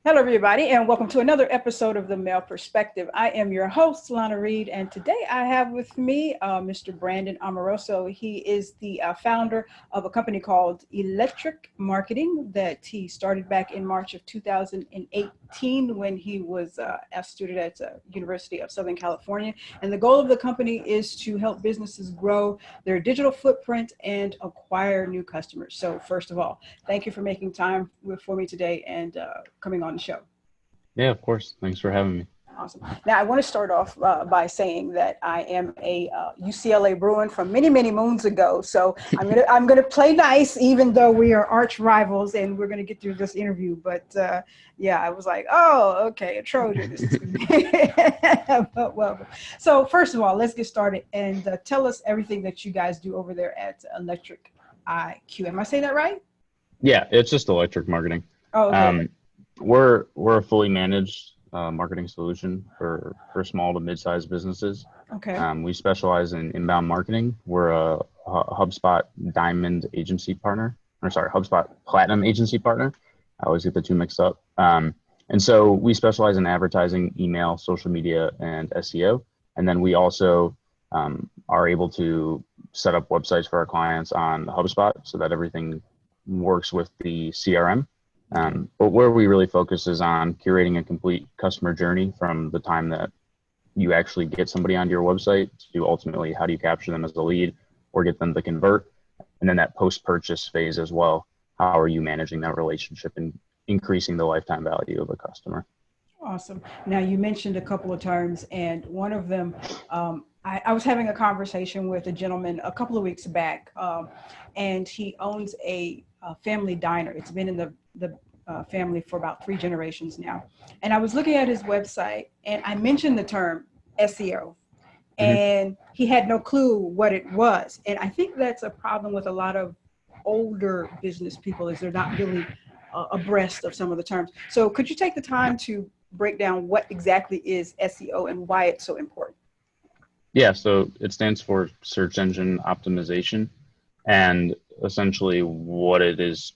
Hello, everybody, and welcome to another episode of the Male Perspective. I am your host, Lana Reid, and today I have with me Mr. Brandon Amoroso. He is the founder of a company called ElectrIQ Marketing that he started back in March of 2018 when he was a student at University of Southern California. And the goal of the company is to help businesses grow their digital footprint and acquire new customers. So first of all, thank you for making time for me today and coming on the show. Yeah, of course. Thanks for having me. Awesome. Now, I want to start off by saying that I am a UCLA Bruin from many, many moons ago. So I'm gonna play nice, even though we are arch rivals, and we're gonna get through this interview. But yeah, I was like, oh, okay, a Trojan. This is but welcome. So first of all, let's get started and tell us everything that you guys do over there at ElectrIQ. Am I saying that right? Yeah, it's just electric marketing. Oh, okay. We're a fully managed marketing solution for small to mid-sized businesses. Okay. We specialize in inbound marketing. We're a HubSpot Diamond agency partner, HubSpot Platinum agency partner. I always get the two mixed up. And so we specialize in advertising, email, social media, and SEO. And then we also are able to set up websites for our clients on HubSpot so that everything works with the CRM. But where we really focus is on curating a complete customer journey from the time that you actually get somebody onto your website to ultimately how do you capture them as a lead or get them to convert. And then that post-purchase phase as well. How are you managing that relationship and increasing the lifetime value of a customer? Awesome. Now, you mentioned a couple of terms, and one of them, I was having a conversation with a gentleman a couple of weeks back, and he owns a family diner. It's been in the family for about 3 generations now. And I was looking at his website, and I mentioned the term SEO, and he had no clue what it was. And I think that's a problem with a lot of older business people, is they're not really abreast of some of the terms. So could you take the time to break down what exactly is SEO and why it's so important? Yeah, so it stands for search engine optimization. And essentially what it is,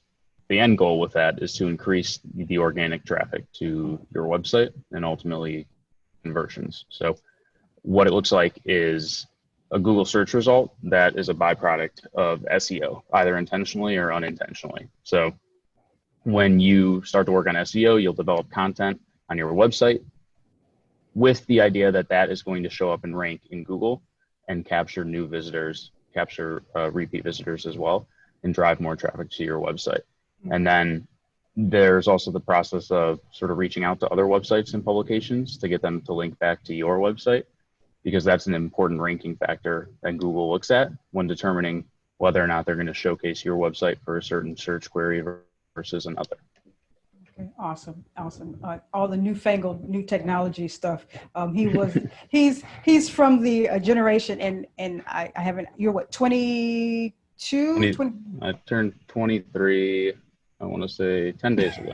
the end goal with that is to increase the organic traffic to your website and ultimately conversions. So what it looks like is a Google search result that is a byproduct of SEO, either intentionally or unintentionally. So when you start to work on SEO, you'll develop content on your website with the idea that that is going to show up and rank in Google and capture new visitors, capture repeat visitors as well, and drive more traffic to your website. And then there's also the process of sort of reaching out to other websites and publications to get them to link back to your website, because that's an important ranking factor that Google looks at when determining whether or not they're going to showcase your website for a certain search query versus another. Okay, awesome. All the newfangled new technology stuff. He's from the generation, and I haven't. You're what, 22? 20? I turned 23. I want to say 10 days ago.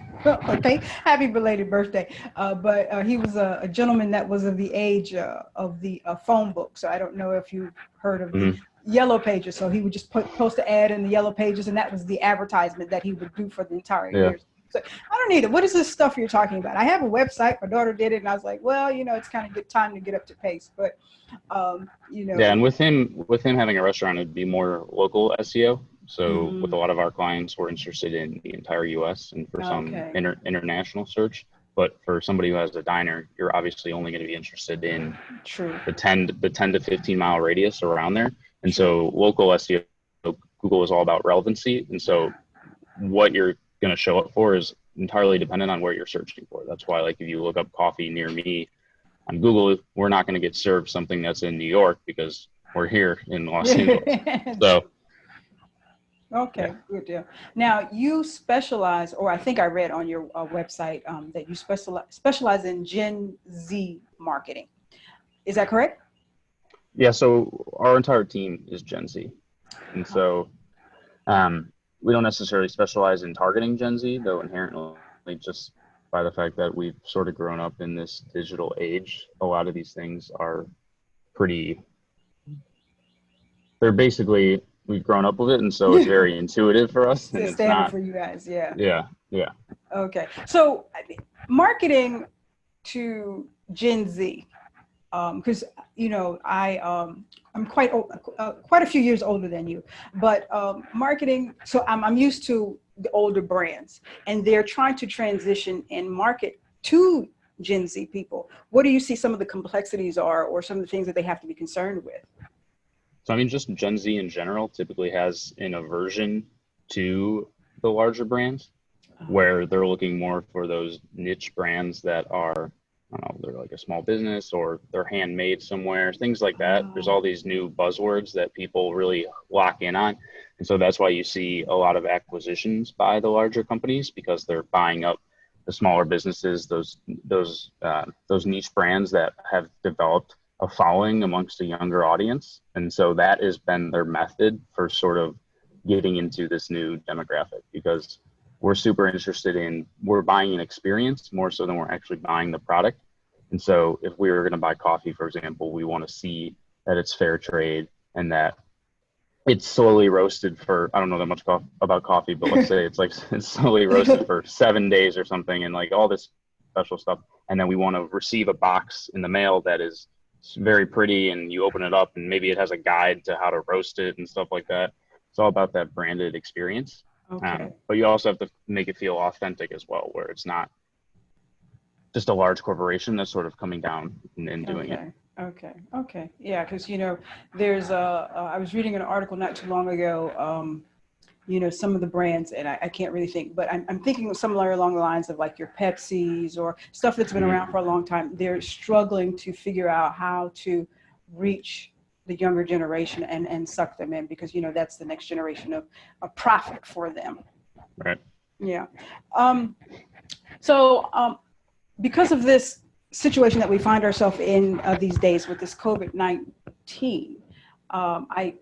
Okay, happy belated birthday. But he was a gentleman that was of the age of the phone book. So I don't know if you heard of the Yellow Pages. So he would just post an ad in the Yellow Pages, and that was the advertisement that he would do for the entire year. So I don't need it. What is this stuff you're talking about? I have a website. My daughter did it, and I was like, well, it's kind of good time to get up to pace. But Yeah, and with him having a restaurant, it'd be more local SEO. So with a lot of our clients, we're interested in the entire U.S. and for some international search. But for somebody who has a diner, you're obviously only going to be interested in the 10 to 15 mile radius around there. And so local SEO, Google is all about relevancy. And so what you're going to show up for is entirely dependent on where you're searching for. That's why, like, if you look up coffee near me on Google, we're not going to get served something that's in New York because we're here in Los Angeles. So. Okay, good deal. Now, you specialize, or I think I read on your website that you specialize in Gen Z marketing. Is that correct? Yeah, so our entire team is Gen Z. And so we don't necessarily specialize in targeting Gen Z, though inherently, just by the fact that we've sort of grown up in this digital age, a lot of these things are they're basically, we've grown up with it, and so it's very intuitive for us. It's standard for you guys, yeah. Yeah. Okay, so marketing to Gen Z, because I'm quite a few years older than you, but marketing. So I'm used to the older brands, and they're trying to transition and market to Gen Z people. What do you see some of the complexities are, or some of the things that they have to be concerned with? So I mean, just Gen Z in general typically has an aversion to the larger brands, where they're looking more for those niche brands that are, I don't know, they're like a small business or they're handmade somewhere, things like that. There's all these new buzzwords that people really lock in on. And so that's why you see a lot of acquisitions by the larger companies, because they're buying up the smaller businesses, those niche brands that have developed a following amongst a younger audience. And so that has been their method for sort of getting into this new demographic, because we're super interested in, we're buying an experience more so than we're actually buying the product. And so if we were going to buy coffee, for example, we want to see that it's fair trade and that it's slowly roasted for, I don't know that much about coffee, but let's say it's like it's slowly roasted for 7 days or something, and like all this special stuff. And then we want to receive a box in the mail that is very pretty, and you open it up and maybe it has a guide to how to roast it and stuff like that. It's all about that branded experience. Okay. But you also have to make it feel authentic as well, where it's not just a large corporation that's sort of coming down and doing it. Okay. Yeah, because there's I was reading an article not too long ago. Some of the brands, and I can't really think, but I'm thinking somewhere along the lines of like your Pepsis or stuff that's been around for a long time. They're struggling to figure out how to reach the younger generation and suck them in, because that's the next generation of a profit for them. Right. Yeah. So because of this situation that we find ourselves in these days with this COVID-19, I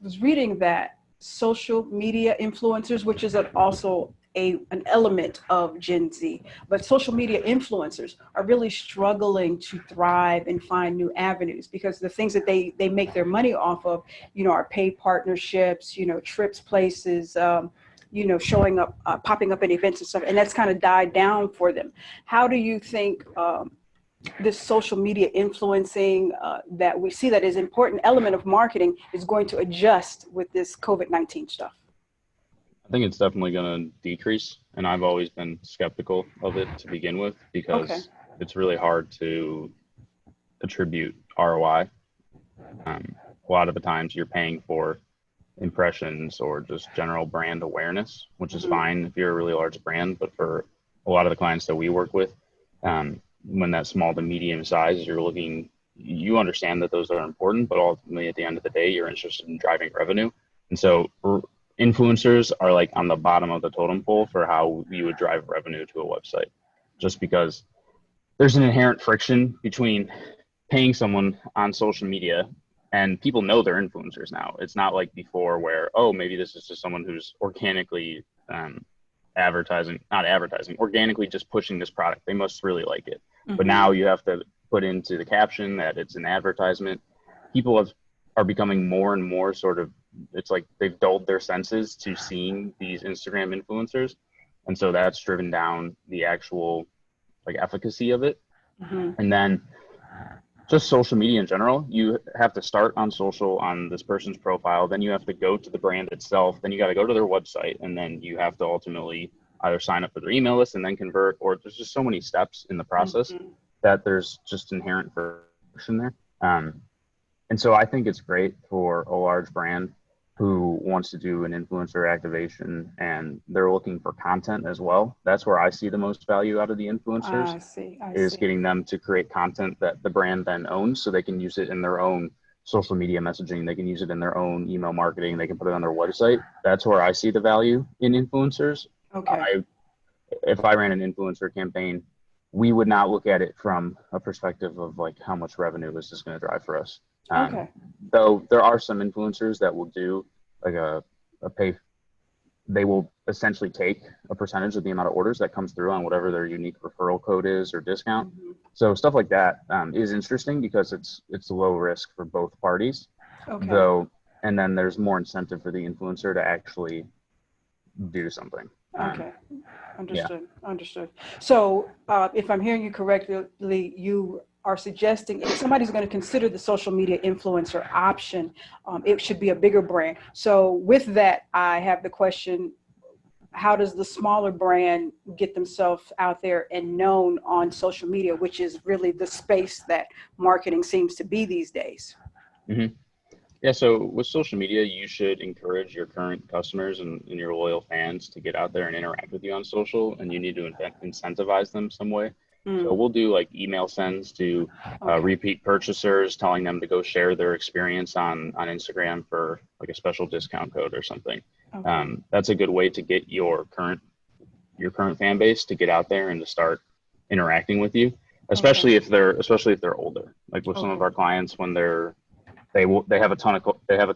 was reading that social media influencers, which is also an element of Gen Z, but social media influencers are really struggling to thrive and find new avenues, because the things that they make their money off of, are paid partnerships, trips, places, showing up, popping up at events and stuff, and that's kind of died down for them. How do you think this social media influencing that we see that is an important element of marketing is going to adjust with this COVID-19 stuff? I think it's definitely going to decrease, and I've always been skeptical of it to begin with, because it's really hard to attribute ROI. A lot of the times you're paying for impressions or just general brand awareness, which is fine if you're a really large brand, but for a lot of the clients that we work with, when that small to medium size, you understand that those are important, but ultimately at the end of the day, you're interested in driving revenue. And so influencers are like on the bottom of the totem pole for how you would drive revenue to a website, just because there's an inherent friction between paying someone on social media, and people know they're influencers now. It's not like before where, oh, maybe this is just someone who's organically organically just pushing this product. They must really like it. But now you have to put into the caption that it's an advertisement. People are becoming more and more sort of, it's like they've dulled their senses to seeing these Instagram influencers. And so that's driven down the actual like efficacy of it. And then just social media in general, you have to start on social on this person's profile, then you have to go to the brand itself, then you got to go to their website, and then you have to ultimately either sign up for their email list and then convert, or there's just so many steps in the process that there's just inherent friction there. And so I think it's great for a large brand who wants to do an influencer activation and they're looking for content as well. That's where I see the most value out of the influencers. I is see. getting them to create content that the brand then owns, so they can use it in their own social media messaging. They can use it in their own email marketing. They can put it on their website. That's where I see the value in influencers. Okay. If I ran an influencer campaign, we would not look at it from a perspective of like how much revenue is this going to drive for us. Though there are some influencers that will do like a pay, they will essentially take a percentage of the amount of orders that comes through on whatever their unique referral code is or discount. So stuff like that is interesting because it's low risk for both parties. Though, and then there's more incentive for the influencer to actually do something. Okay. Yeah. Understood. Understood. So, if I'm hearing you correctly, you are suggesting if somebody's going to consider the social media influencer option, it should be a bigger brand. So, with that, I have the question: how does the smaller brand get themselves out there and known on social media, which is really the space that marketing seems to be these days? hmm Yeah, so with social media, you should encourage your current customers and your loyal fans to get out there and interact with you on social, and you need to incentivize them some way. So Mm, we'll do like email sends to okay. repeat purchasers, telling them to go share their experience on Instagram for like a special discount code or something. Okay. That's a good way to get your current fan base to get out there and to start interacting with you, Okay. especially if they're older. Like with some of Okay. our clients, when they have a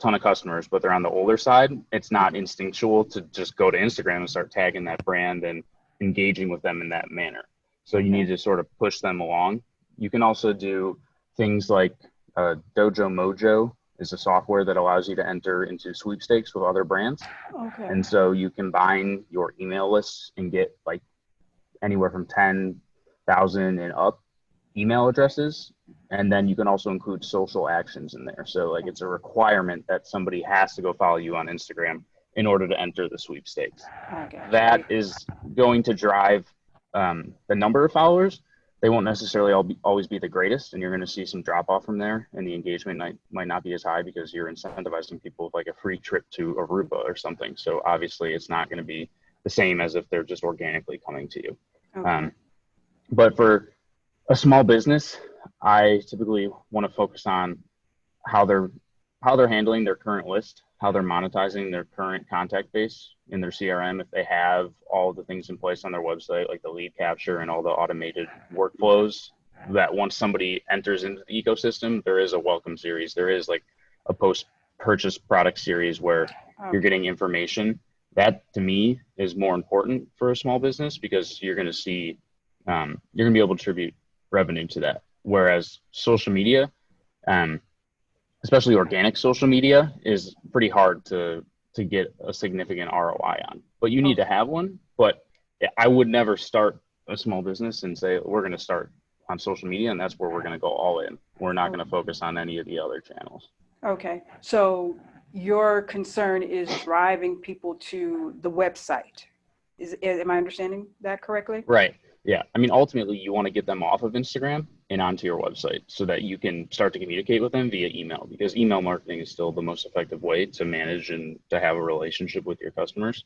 ton of customers, but they're on the older side. It's not instinctual to just go to Instagram and start tagging that brand and engaging with them in that manner. So you Okay. need to sort of push them along. You can also do things like Dojo Mojo is a software that allows you to enter into sweepstakes with other brands. Okay. And so you combine your email lists and get like anywhere from 10,000 and up email addresses. And then you can also include social actions in there. So like it's a requirement that somebody has to go follow you on Instagram in order to enter the sweepstakes. I got you. That is going to drive the number of followers. They won't necessarily always be the greatest, and you're going to see some drop off from there, and the engagement might not be as high because you're incentivizing people with like a free trip to Aruba or something. So obviously, it's not going to be the same as if they're just organically coming to you. Okay. Um, but for a small business, I typically want to focus on how they're how they're handling their current list, how they're monetizing their current contact base in their CRM, if they have all the things in place on their website, like the lead capture and all the automated workflows, that once somebody enters into the ecosystem, there is a welcome series. There is like a post purchase product series where you're Okay. getting information. That to me is more important for a small business because you're going to see, you're going to be able to attribute revenue to that. Whereas social media, um, especially organic social media, is pretty hard to get a significant ROI on. But you need to Okay. have one. But I would never start a small business and say we're going to start on social media and that's where we're going to go all in. We're not going to focus on any of the other channels. Okay. So your concern is driving people to the website. Am I understanding that correctly? Right. Yeah. I mean, ultimately, you want to get them off of Instagram and onto your website so that you can start to communicate with them via email because email marketing is still the most effective way to manage and to have a relationship with your customers.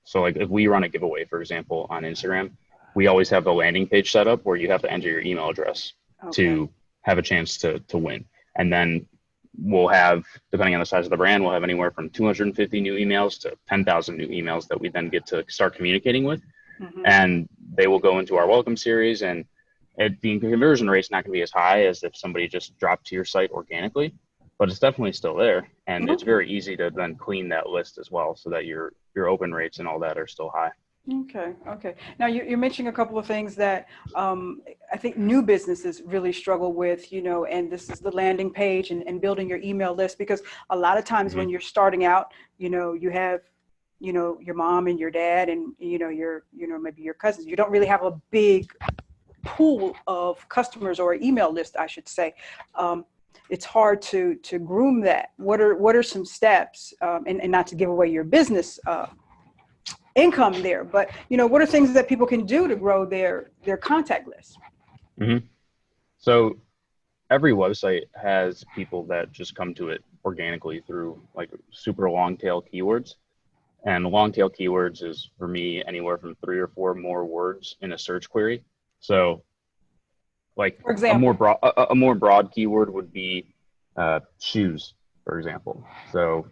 So, like, if we run a giveaway, for example, on Instagram, we always have a landing page set up where you have to enter your email address Okay. to have a chance to win. And then we'll have, depending on the size of the brand, we'll have anywhere from 250 new emails to 10,000 new emails that we then get to start communicating with, Mm-hmm. and they will go into our welcome series. And the conversion rate's not going to be as high as if somebody just dropped to your site organically, but it's definitely still there, and it's Okay. very easy to then clean that list as well so that your open rates and all that are still high. Okay. Okay. Now you're mentioning a couple of things that I think new businesses really struggle with, and this is the landing page and building your email list, because a lot of times hmm when you're starting out, you have, your mom and your dad and, maybe your cousins. You don't really have a big pool of customers or email list, I should say. Um, it's hard to groom that. What are some steps, and not to give away your business income there, but what are things that people can do to grow their contact list? hmm So every website has people that just come to it organically through like super long tail keywords. And long tail keywords is for me anywhere from 3 or 4 more words in a search query. So like For example. a more broad keyword would be shoes, for example. So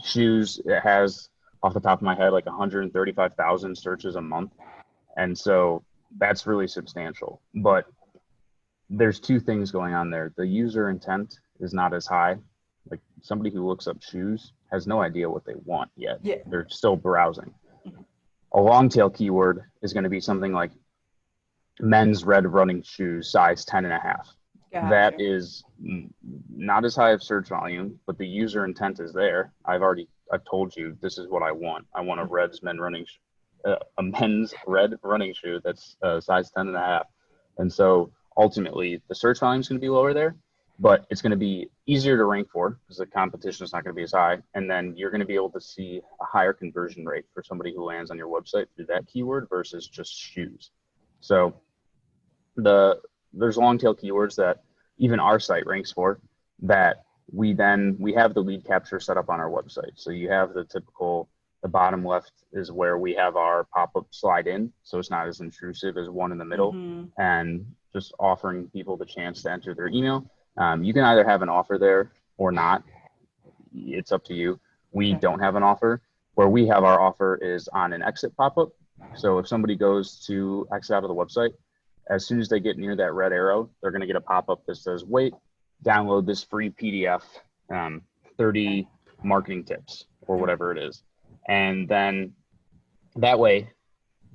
shoes, it has off the top of my head like 135,000 searches a month, and so that's really substantial. But there's two things going on there. The user intent is not as high. Like somebody who looks up shoes has no idea what they want yet. Yeah. They're still browsing. A long tail keyword is going to be something like men's red running shoes, size 10 and a half. That Gotcha. is not as high of search volume, but the user intent is there. I've told you this is what I want. I want a men's red running shoe that's size 10 and a half. And so ultimately the search volume is going to be lower there, but it's going to be easier to rank for because the competition is not going to be as high. And then you're going to be able to see a higher conversion rate for somebody who lands on your website through that keyword versus just shoes. So there's long tail keywords that even our site ranks for that we have the lead capture set up on our website. So you have the bottom left is where we have our pop-up slide in. So it's not as intrusive as one in the middle, and just offering people the chance to enter their email. You can either have an offer there or not. It's up to you. We don't have an offer. Where we have our offer is on an exit pop-up. So if somebody goes to exit out of the website, as soon as they get near that red arrow, they're going to get a pop-up that says, wait, download this free PDF, 30 marketing tips or whatever it is. And then that way,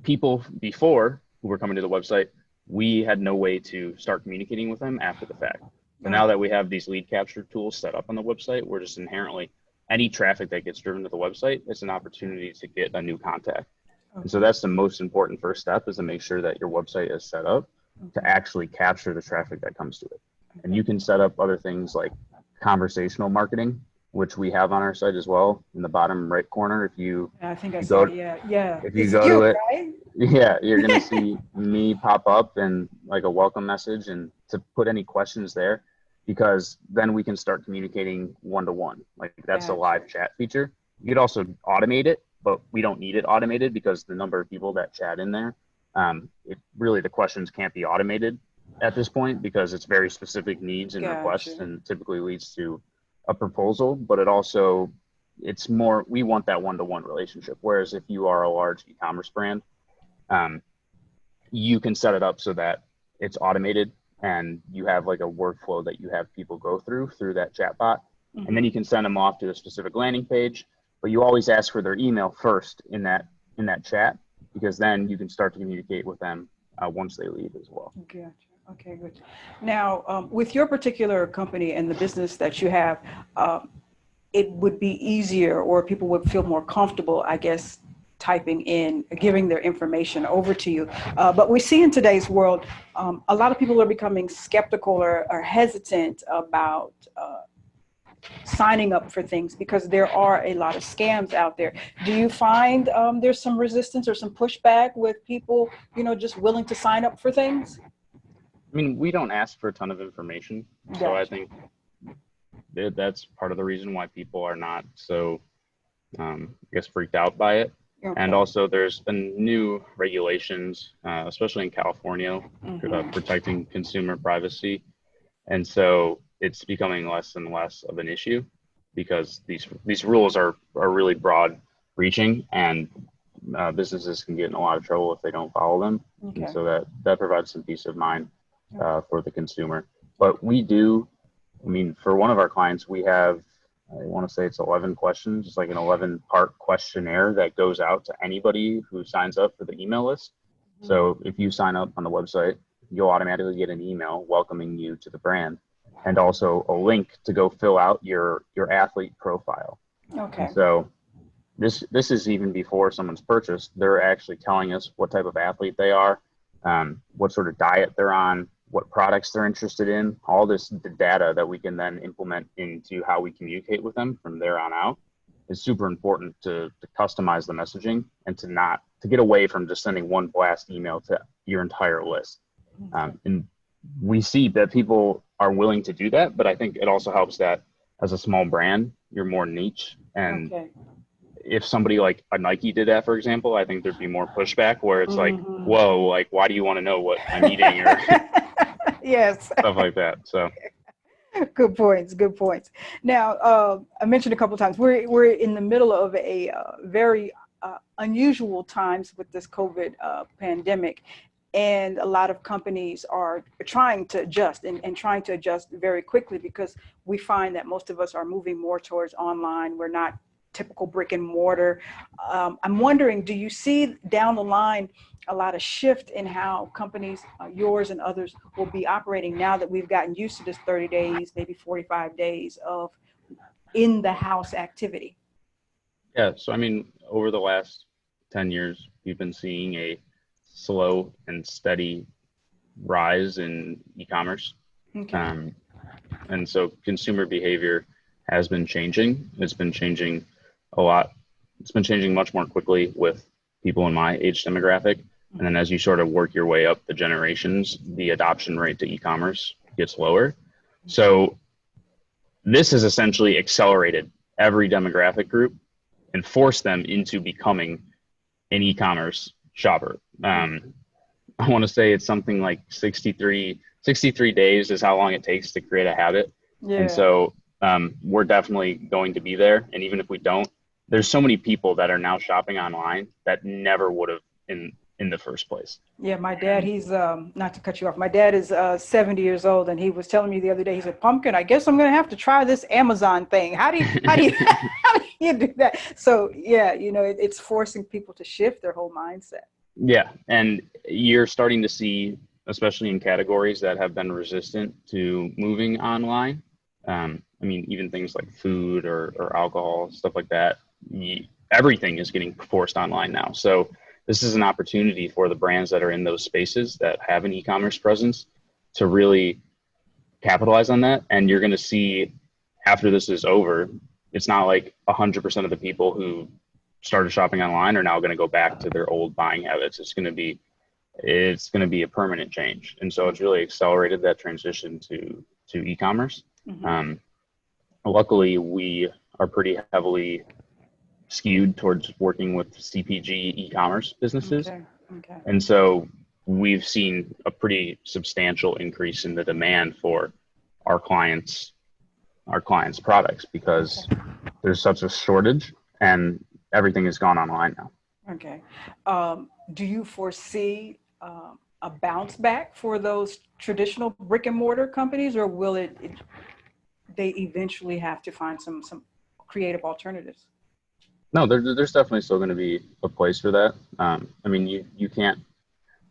people before who were coming to the website, we had no way to start communicating with them after the fact. So now that we have these lead capture tools set up on the website, we're just inherently, any traffic that gets driven to the website, it's an opportunity to get a new contact. And so that's the most important first step, is to make sure that your website is set up to actually capture the traffic that comes to it. And you can set up other things like conversational marketing, which we have on our site as well in the bottom right corner. If you I think I you saw go, it, yeah. if you go to it, right? yeah, you're going to see me pop up and like a welcome message, and to put any questions there, because then we can start communicating one-to-one. Like that's a live chat feature. You could also automate it, but we don't need it automated because the number of people that chat in there, the questions can't be automated at this point because it's very specific needs and requests, and typically leads to a proposal. But it's more, we want that one-to-one relationship. Whereas if you are a large e-commerce brand, you can set it up so that it's automated and you have like a workflow that you have people go through that chatbot. And then you can send them off to a specific landing page, but you always ask for their email first in that chat, because then you can start to communicate with them once they leave as well. Gotcha. Okay, good. Now, with your particular company and the business that you have, it would be easier, or people would feel more comfortable, I guess, typing in, giving their information over to you. But we see in today's world, a lot of people are becoming skeptical or hesitant about signing up for things because there are a lot of scams out there. Do you find there's some resistance or some pushback with people, just willing to sign up for things? I mean, we don't ask for a ton of information. Gotcha. So I think that's part of the reason why people are not so, freaked out by it. Okay. And also there's been new regulations, especially in California, protecting consumer privacy. And so it's becoming less and less of an issue because these rules are really broad reaching, and businesses can get in a lot of trouble if they don't follow them. Okay. And so that provides some peace of mind for the consumer. But we do, for one of our clients, we have, I want to say it's 11 questions. It's like an 11-part questionnaire that goes out to anybody who signs up for the email list. So if you sign up on the website, you'll automatically get an email welcoming you to the brand, and also a link to go fill out your athlete profile. Okay. And so this is even before someone's purchased. They're actually telling us what type of athlete they are, what sort of diet they're on, what products they're interested in. All the data that we can then implement into how we communicate with them from there on out is super important to customize the messaging, and to get away from just sending one blast email to your entire list. And we see that people are willing to do that, but I think it also helps that as a small brand, you're more niche. And if somebody like a Nike did that, for example, I think there'd be more pushback where it's like, whoa, like, why do you want to know what I'm eating? Or yes, stuff like that. So good points. Now, I mentioned a couple of times, we're in the middle of a very unusual times with this COVID pandemic. And a lot of companies are trying to adjust and trying to adjust very quickly, because we find that most of us are moving more towards online. We're not typical brick and mortar. I'm wondering, do you see down the line a lot of shift in how companies, yours and others, will be operating now that we've gotten used to this 30 days, maybe 45 days of in the house activity? Yeah, so I mean, over the last 10 years, we've been seeing a slow and steady rise in e-commerce. Okay. Um, and so consumer behavior has been changing. It's been changing a lot. It's been changing much more quickly with people in my age demographic. And then as you sort of work your way up the generations, the adoption rate to e-commerce gets lower. So this has essentially accelerated every demographic group and forced them into becoming an e-commerce shopper. I want to say it's something like 63 days is how long it takes to create a habit. And Yeah. so we're definitely going to be there. And even if we don't, there's so many people that are now shopping online that never would have in the first place. Yeah, my dad, he's not to cut you off. My dad is 70 years old, and he was telling me the other day, he said, "Pumpkin, I guess I'm gonna have to try this Amazon thing. How do you how do you do that?" So yeah, it's forcing people to shift their whole mindset. Yeah. And you're starting to see, especially in categories that have been resistant to moving online. I mean, even things like food or alcohol, stuff like that, everything is getting forced online now. So this is an opportunity for the brands that are in those spaces that have an e-commerce presence to really capitalize on that. And you're going to see after this is over, it's not like 100% of the people who started shopping online are now going to go back to their old buying habits. It's going to be a permanent change. And so it's really accelerated that transition to e-commerce. Mm-hmm. Luckily, we are pretty heavily skewed towards working with CPG e-commerce businesses. Okay. Okay. And so we've seen a pretty substantial increase in the demand for our clients' products because there's such a shortage and everything has gone online now. Okay. Do you foresee a bounce back for those traditional brick and mortar companies, or will they eventually have to find some creative alternatives? No, there's definitely still going to be a place for that. I mean, you can't.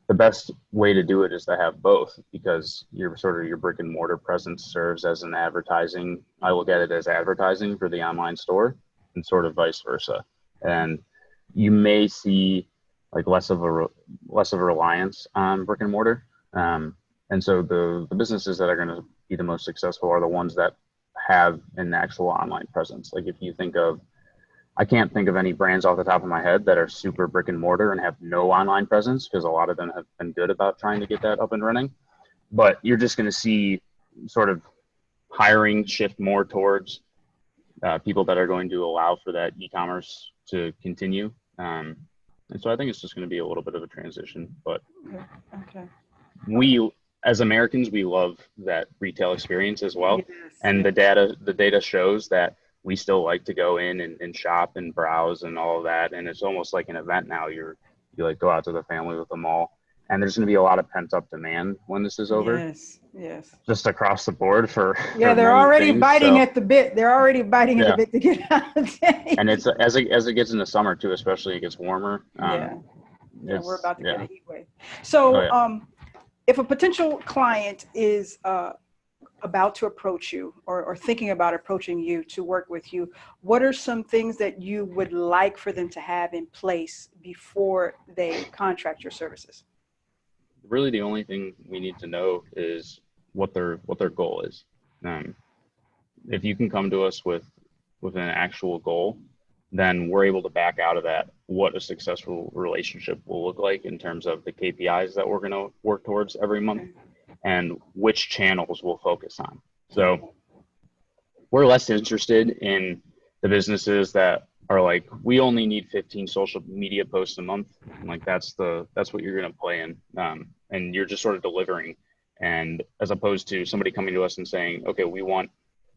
The best way to do it is to have both because your brick and mortar presence serves as an advertising. I look at it as advertising for the online store, and sort of vice versa. And you may see like less of a reliance on brick and mortar. And so the businesses that are going to be the most successful are the ones that have an actual online presence. Like if you think of, I can't think of any brands off the top of my head that are super brick and mortar and have no online presence because a lot of them have been good about trying to get that up and running. But you're just going to see sort of hiring shift more towards people that are going to allow for that e-commerce to continue. And so I think it's just going to be a little bit of a transition. But Okay. we, as Americans, we love that retail experience as well. Yes, And yes. the data shows that we still like to go in and shop and browse and all of that. And it's almost like an event now. You like go out to the family with them all. And there's going to be a lot of pent up demand when this is over, Yes, yes. just across the board for, Yeah, for they're many already things. biting So at the bit. They're already biting at the yeah. bit to get out of And today. it's as it gets into summer too, especially it gets warmer. Yeah, yeah, we're It's about to get a yeah. heat wave. Oh So, yeah. if a potential client is about to approach you or thinking about approaching you to work with you, what are some things that you would like for them to have in place before they contract your services? Really the only thing we need to know is what their goal is. Um, if you can come to us with an actual goal, then we're able to back out of that what a successful relationship will look like in terms of the KPIs that we're going to work towards every month Okay. and which channels we'll focus on. So we're less interested in the businesses that are like, we only need 15 social media posts a month. And like that's what you're going to play in. And you're just sort of delivering. And as opposed to somebody coming to us and saying, okay, we want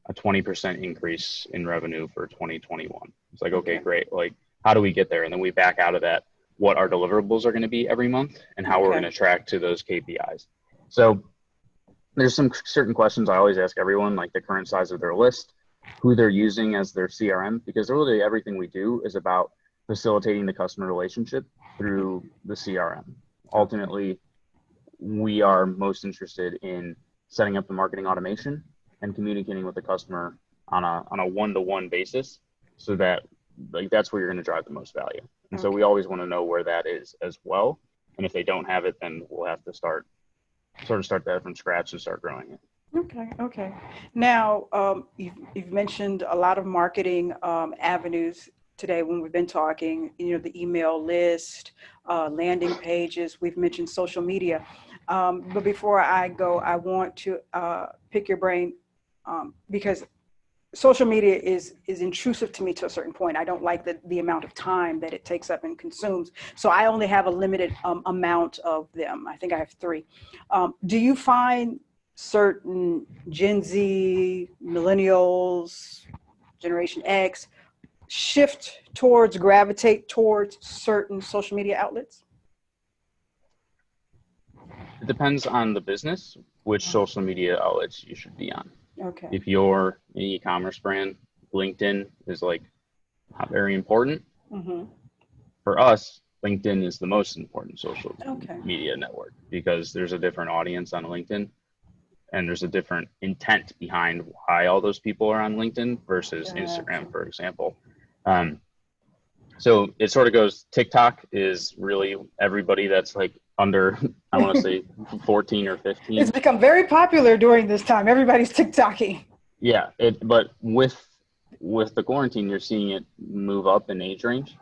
a 20% increase in revenue for 2021. It's like, okay, great. Like, how do we get there? And then we back out of that, what our deliverables are going to be every month and how we're going to track to those KPIs. So there's some certain questions I always ask everyone, like the current size of their list, who they're using as their CRM, because really everything we do is about facilitating the customer relationship through the CRM. Ultimately, we are most interested in setting up the marketing automation and communicating with the customer on a one-to-one basis so that like that's where you're going to drive the most value. And so we Okay. always want to know where that is as well. And if they don't have it, then we'll have to start that from scratch and start growing it. Okay. Okay. Now, you've mentioned a lot of marketing avenues today when we've been talking. You know, the email list, landing pages. We've mentioned social media. But before I go, I want to pick your brain because social media is intrusive to me to a certain point. I don't like the amount of time that it takes up and consumes. So I only have a limited amount of them. I think I have 3. Do you find certain Gen Z, millennials, Generation X gravitate towards certain social media outlets? It depends on the business, which social media outlets you should be on. Okay. If you're an e-commerce brand, LinkedIn is like not very important. Mm-hmm. For us, LinkedIn is the most important social Okay. media network because there's a different audience on LinkedIn and there's a different intent behind why all those people are on LinkedIn versus Instagram, for example. So it sort of goes, TikTok is really everybody that's like under, I want to say 14 or 15. It's become very popular during this time. Everybody's TikToking. Yeah, but with the quarantine, you're seeing it move up in age range.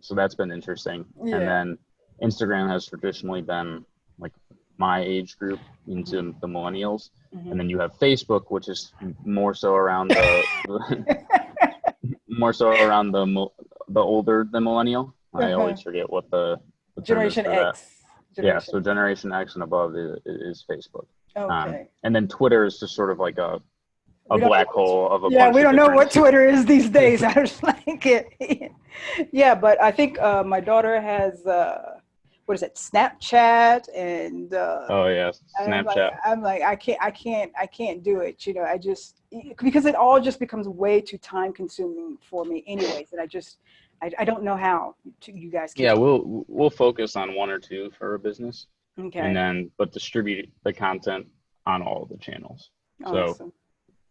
So that's been interesting. Yeah. And then Instagram has traditionally been like my age group into the millennials. And then you have Facebook, which is more so around the older than millennial. I always forget what the Generation X. Yeah, so Generation X and above is Facebook. Okay. And then Twitter is just sort of like a black hole of a bunch. Yeah, we don't know different... what Twitter is these days. I just like it. Yeah, but I think my daughter has what is it, Snapchat, and oh yeah, Snapchat. I'm like I can't do it. You know, I just, because it all just becomes way too time consuming for me anyways, and I don't know how you guys can. Yeah, we'll focus on 1 or 2 for a business. Okay. And then but distribute the content on all of the channels. Awesome. So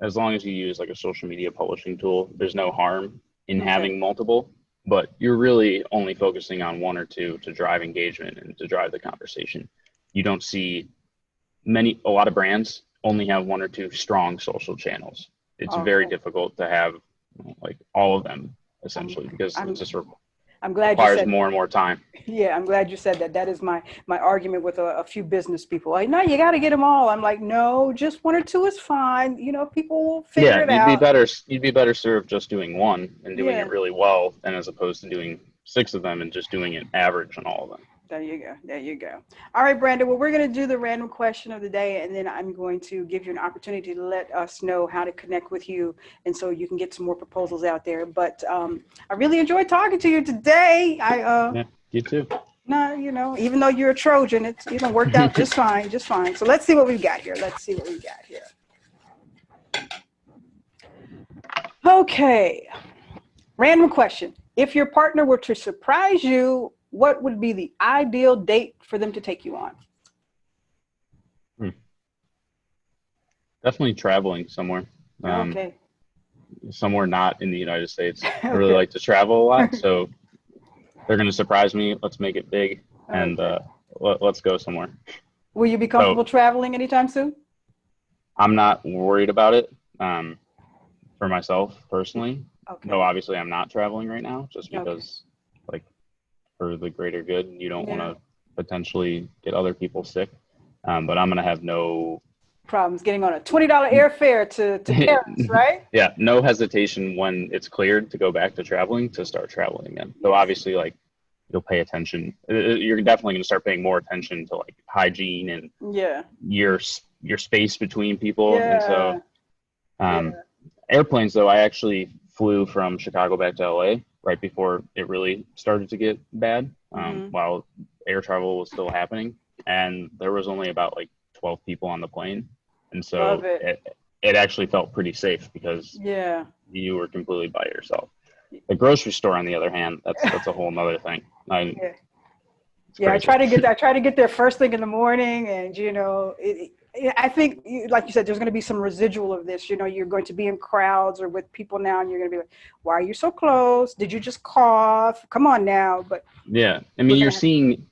as long as you use like a social media publishing tool, there's no harm in having multiple, but you're really only focusing on 1 or 2 to drive engagement and to drive the conversation. You don't see a lot of brands only have 1 or 2 strong social channels. It's very difficult to have like all of them essentially because it just requires more and more time. Yeah, I'm glad you said that. That is my argument with a few business people. Like, no, you got to get them all. I'm like, no, just 1 or 2 is fine. You know, people will figure it out. You'd be better served just doing 1 and doing it really well than as opposed to doing 6 of them and just doing it average on all of them. There you go. There you go. All right, Brandon. Well, we're going to do the random question of the day, and then I'm going to give you an opportunity to let us know how to connect with you, and so you can get some more proposals out there. But I really enjoyed talking to you today. Yeah, you too. No, you know, even though you're a Trojan, it's worked out just fine, just fine. So let's see what we've got here. Okay. Random question. If your partner were to surprise you, what would be the ideal date for them to take you on? Definitely traveling somewhere. Okay. Somewhere not in the United States. I really like to travel a lot, so they're going to surprise me. Let's make it big, and let's go somewhere. Will you be comfortable traveling anytime soon? I'm not worried about it for myself personally. Okay. Though obviously I'm not traveling right now just because like for the greater good, you don't want to potentially get other people sick. But I'm going to have no problems getting on a $20 airfare to Paris, right? Yeah, no hesitation when it's cleared to go back to traveling to start traveling again. So obviously, like, you'll pay attention. You're definitely going to start paying more attention to like hygiene and your space between people. And so airplanes, though, I actually flew from Chicago back to LA right before it really started to get bad, while air travel was still happening. And there was only about like 12 people on the plane. And so it actually felt pretty safe because you were completely by yourself. The grocery store, on the other hand, that's a whole nother thing. Yeah, I try to get there first thing in the morning, and I think, like you said, there's going to be some residual of this. You're going to be in crowds or with people now, and you're going to be like, "Why are you so close? Did you just cough? Come on now!" But yeah, I mean, you're seeing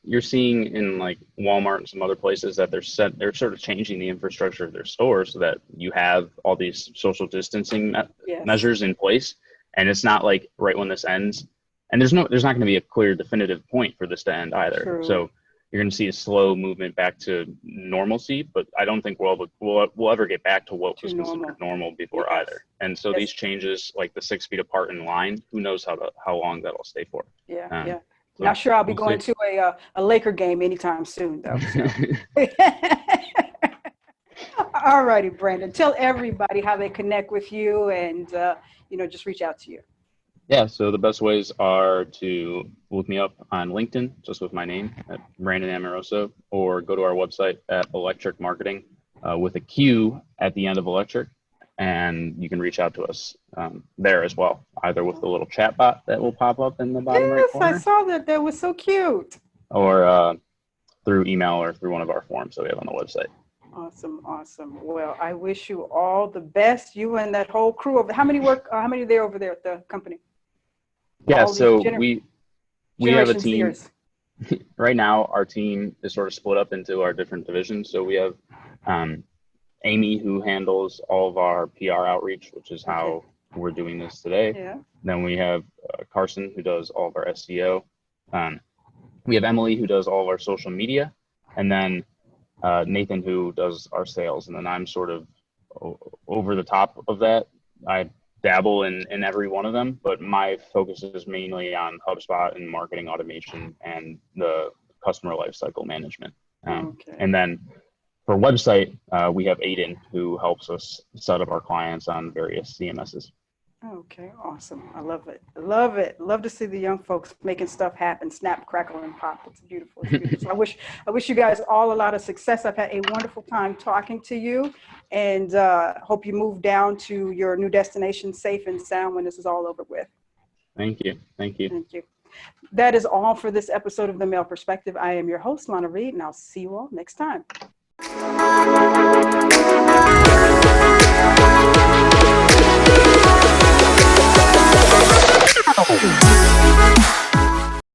in like Walmart and some other places that they're sort of changing the infrastructure of their stores so that you have all these social distancing measures in place, and it's not like right when this ends. And there's not going to be a clear definitive point for this to end either. True. So you're going to see a slow movement back to normalcy, but I don't think we'll ever get back to what was considered normal before either. And so these changes, like the 6 feet apart in line, who knows how long that'll stay for. Yeah. So not sure I'll be going to a Laker game anytime soon, though. So. All righty, Brandon. Tell everybody how they connect with you and just reach out to you. Yeah, so the best ways are to look me up on LinkedIn, just with my name, at Brandon Amoroso, or go to our website at ElectrIQ Marketing with a Q at the end of electric, and you can reach out to us there as well, either with the little chat bot that will pop up in the bottom right corner. Yes, I saw that. That was so cute. Or through email or through one of our forms that we have on the website. Awesome. Well, I wish you all the best, you and that whole crew. How many are there over there at the company? Yeah, so we have a team. Right now, our team is sort of split up into our different divisions. So we have Amy, who handles all of our PR outreach, which is how we're doing this today. Yeah. Then we have Carson, who does all of our SEO. We have Emily, who does all of our social media. And then Nathan, who does our sales. And then I'm sort of over the top of that. I dabble in every one of them, but my focus is mainly on HubSpot and marketing automation and the customer lifecycle management. And then for website, we have Aiden, who helps us set up our clients on various CMSs. Okay, awesome. I love it. Love to see the young folks making stuff happen, snap, crackle, and pop. It's beautiful. So I wish you guys all a lot of success. I've had a wonderful time talking to you, and hope you move down to your new destination safe and sound when this is all over with. Thank you. That is all for this episode of The Male Perspective. I am your host, Lana Reid, and I'll see you all next time. Oh.